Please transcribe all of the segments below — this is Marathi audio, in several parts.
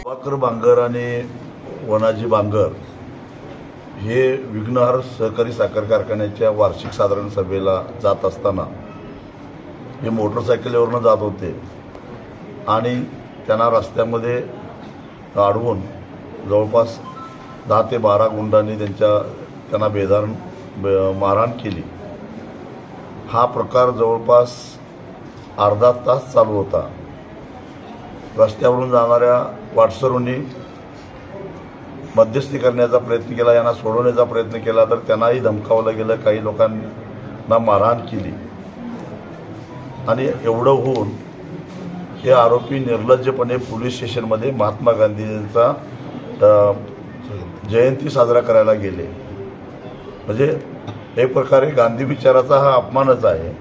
प्रभाकर बांगर आणि वनाजी बांगर हे विघ्नहर सहकारी साखर कारखान्याच्या वार्षिक साधारण सभेला जात असताना हे मोटरसायकलीवरनं जात होते आणि त्यांना रस्त्यामध्ये अडवून जवळपास 10 ते 12 गुंडांनी त्यांना मारहाण केली। हा प्रकार जवळपास अर्धा तास चालू होता। रस्त्यावरून जाणाऱ्या वाटसरूंनी मध्यस्थी करण्याचा प्रयत्न केला, यांना सोडवण्याचा प्रयत्न केला तर त्यांनाही धमकावलं गेलं, काही लोकांना मारहाण केली आणि एवढं होऊन हे आरोपी निर्लज्जपणे पोलीस स्टेशनमध्ये महात्मा गांधींचा जयंती साजरा करायला गेले। म्हणजे एक प्रकारे गांधी विचाराचा हा अपमानच आहे।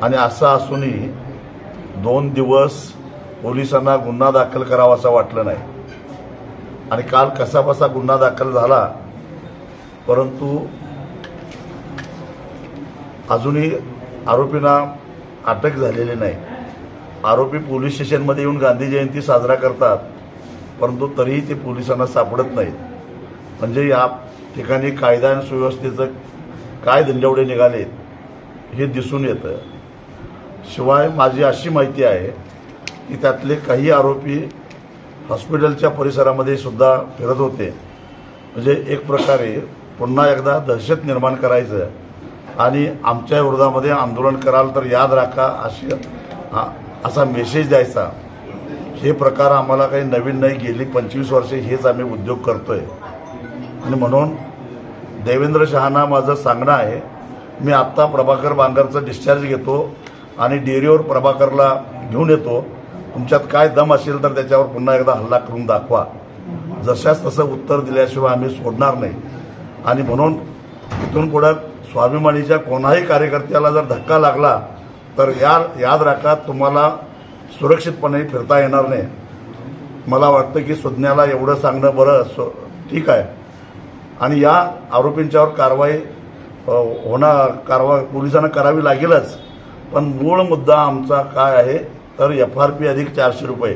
आणि असं असूनही 2 दिवस पोलिसांना गुन्हा दाखल करावा असं वाटलं नाही आणि काल कसाबसा गुन्हा दाखल झाला, परंतु अजूनही आरोपींना अटक झालेली नाही। आरोपी पोलीस स्टेशनमध्ये येऊन गांधी जयंती साजरा करतात, परंतु तरीही ते पोलिसांना सापडत नाहीत। म्हणजे या ठिकाणी कायदा आणि सुव्यवस्थेचं काय दंडवडे निघालेत हे दिसून येतं। शिवाय माझी अशी माहिती आहे की त्यातले काही आरोपी हॉस्पिटलच्या परिसरामध्ये सुद्धा फिरत होते। म्हणजे एक प्रकारे पुन्हा एकदा दहशत निर्माण करायचं आणि आमच्या विरोधामध्ये आंदोलन कराल तर याद राखा असा मेसेज द्यायचा। हे प्रकार आम्हाला काही नवीन नाही, गेली 25 वर्षे हेच आम्ही उद्योग करतोय। आणि म्हणून देवेंद्र शहांना माझं सांगणं आहे, मी आत्ता प्रभाकर बांगरचं डिस्चार्ज घेतो आणि डेअरीवर प्रभाकरला घेऊन येतो। तुमच्यात काय दम असेल तर त्याच्यावर पुन्हा एकदा हल्ला करून दाखवा। जशाच तसं उत्तर दिल्याशिवाय आम्ही सोडणार नाही। आणि म्हणून इथून पुढे स्वाभिमानीच्या कोणाही कार्यकर्त्याला जर धक्का लागला तर याद राखा, तुम्हाला सुरक्षितपणे फिरता येणार नाही। मला वाटतं की सुज्ञाला एवढं सांगणं बरं ठीक आहे। आणि या आरोपींच्यावर कारवाई पोलिसांना करावी लागेलच, पण मूळ मुद्दा आमचा काय आहे तर FRP अधिक 400 रुपये,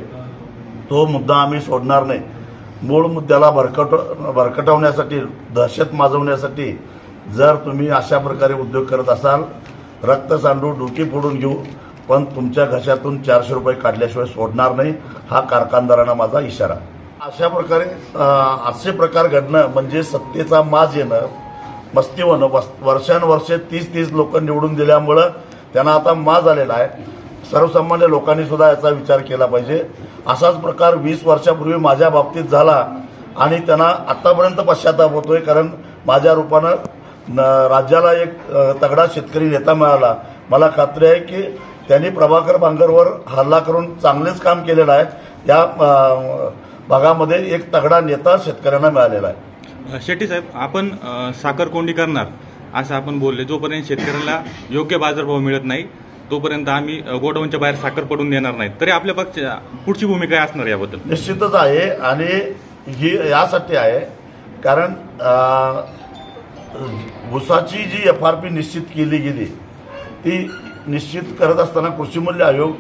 तो मुद्दा आम्ही सोडणार नाही। मूळ मुद्द्याला भरकटवण्यासाठी, दहशत माजवण्यासाठी जर तुम्ही अशा प्रकारे उद्योग करत असाल, रक्त सांडू डोकी फोडून घेऊ, पण तुमच्या घशातून 400 रुपये काढल्याशिवाय सोडणार नाही, हा कारखानदारांना माझा इशारा। अशा प्रकारे असे प्रकार घडणं म्हणजे सत्तेचा माज येणं, मस्ती होणं। वर्षानुवर्षे 30 लोक निवडून दिल्यामुळं त्यांना आता माज आलेला आहे। सर्वसामान्य लोकांनी सुद्धा याचा विचार केला पाहिजे। असाच प्रकार 20 वर्षापूर्वी माझ्या बाबतीत झाला आणि त्यांना आतापर्यंत पश्चाताप होतोय, कारण माझ्या रूपानं राज्याला एक तगडा शेतकरी नेता मिळाला। मला खात्री आहे की त्यांनी प्रभाकर बांगरवर हल्ला करून चांगलेच काम केलेलं आहे। या भागामध्ये एक तगडा नेता शेतकऱ्यांना मिळालेला आहे। शेट्टी साहेब, आपण साखर कोंडी करणार असं आपण बोलले, जोपर्यंत शेतकऱ्याला योग्य बाजारभाव मिळत नाही तोपर्यंत आम्ही गोडाऊनच्या बाहेर साखर पडून देणार नाही। तरी आपल्या पक्षाची पुढची भूमिका काय असणार याबद्दल? निश्चितच आहे आणि ही यासाठी आहे कारण ऊसाची जी FRP निश्चित केली गेली ती निश्चित करत असताना कृषी मूल्य आयोग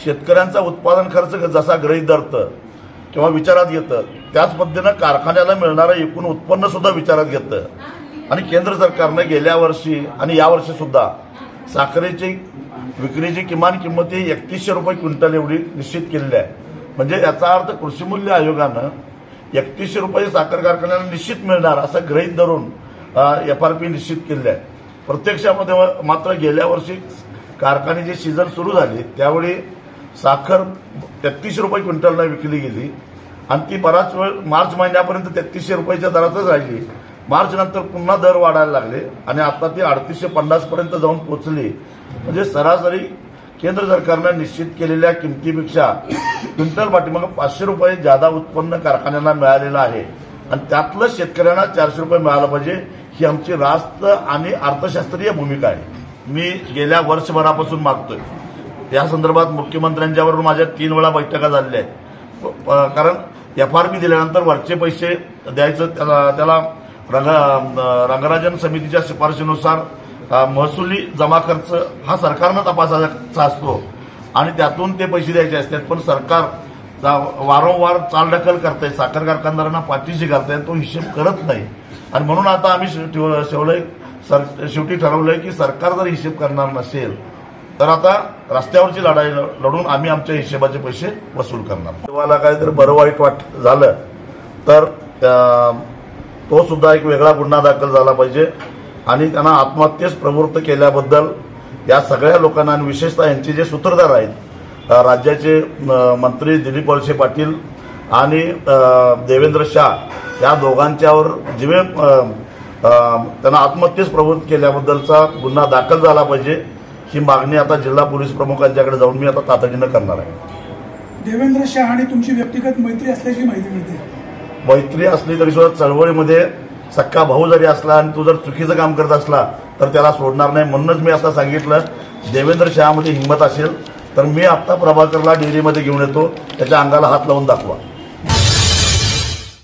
शेतकऱ्यांचा उत्पादन खर्च जसा गृहीत धरतं किंवा विचारात घेतं, त्याच पद्धतीनं कारखान्याला मिळणारं एकूण उत्पन्न सुद्धा विचारात घेतं। आणि केंद्र सरकारनं गेल्या वर्षी आणि यावर्षी सुद्धा साखरेची विक्रीची किमान किंमत ही 3100 रुपये क्विंटल एवढी निश्चित केलेली आहे। म्हणजे याचा अर्थ कृषी मूल्य आयोगानं 3100 रुपये साखर कारखान्याला निश्चित मिळणार असं गृहीत धरून FRP निश्चित केले आहे। प्रत्यक्षामध्ये मात्र गेल्या वर्षी कारखान्याची सीझन सुरू झाली त्यावेळी साखर 33 रुपये क्विंटलला विकली गेली आणि ती बराच वेळ मार्च महिन्यापर्यंत 3300 रुपयाच्या दरातच राहिली। मार्च नंतर पुन्हा दर वाढायला लागले आणि आता ती 3850 पर्यंत जाऊन पोहोचली। म्हणजे सरासरी केंद्र सरकारनं निश्चित केलेल्या किमतीपेक्षा क्विंटल पाठीमागे 500 रुपये जादा उत्पन्न कारखान्यांना मिळालेलं आहे आणि त्यातलं शेतकऱ्यांना 400 रुपये मिळालं पाहिजे, ही आमची रास्त आणि अर्थशास्त्रीय भूमिका आहे। मी गेल्या वर्षभरापासून मागतोय या संदर्भात मुख्यमंत्र्यांच्याबरोबर माझ्या 3 वेळा बैठका झालेल्या आहेत। कारण FRP दिल्यानंतर वरचे पैसे द्यायचं त्याला रंगराजन समितीच्या शिफारशीनुसार महसुली जमा खर्च हा सरकारनं तपासायचा असतो आणि त्यातून ते पैसे द्यायचे असतात। पण सरकार वारंवार चालढकल करताय, साखर कारखानदारांना पाठीशी घालताय, तो हिशेब करत नाही. आणि म्हणून आता आम्ही शेवटी ठरवलंय की सरकार जर हिशेब करणार नसेल तर आता रस्त्यावरची लढाई लढून आम्ही आमच्या हिशेबाचे पैसे वसूल करणार. तेव्हा काहीतरी बरं वाईट झालं तर तो सुद्धा एक वेगळा गुन्हा दाखल झाला पाहिजे आणि त्यांना आत्महत्येस प्रवृत्त केल्याबद्दल या सगळ्या लोकांना आणि विशेषतः यांचे जे सूत्रधार आहेत राज्याचे मंत्री दिलीप वळसे पाटील आणि देवेंद्र शाह या दोघांच्यावर जिवे त्यांना आत्महत्येस प्रवृत्त केल्याबद्दलचा गुन्हा दाखल झाला पाहिजे ही मागणी आता जिल्हा पोलीस प्रमुखांच्याकडे जाऊन मी आता तातडीनं करणार आहे. देवेंद्र शाह आणि तुमची व्यक्तिगत मैत्री असल्याची माहिती मिळते. मैत्री असली तरी सुद्धा चळवळीमध्ये सक्का भाऊ जरी असला आणि तो जर चुकीचं काम करत असला तर त्याला सोडणार नाही. म्हणूनच मी आता सांगितलं देवेंद्र शहामध्ये हिंमत असेल तर मी आता प्रभाकरला डेअरीमध्ये घेऊन येतो, त्याच्या अंगाला हात लावून दाखवा.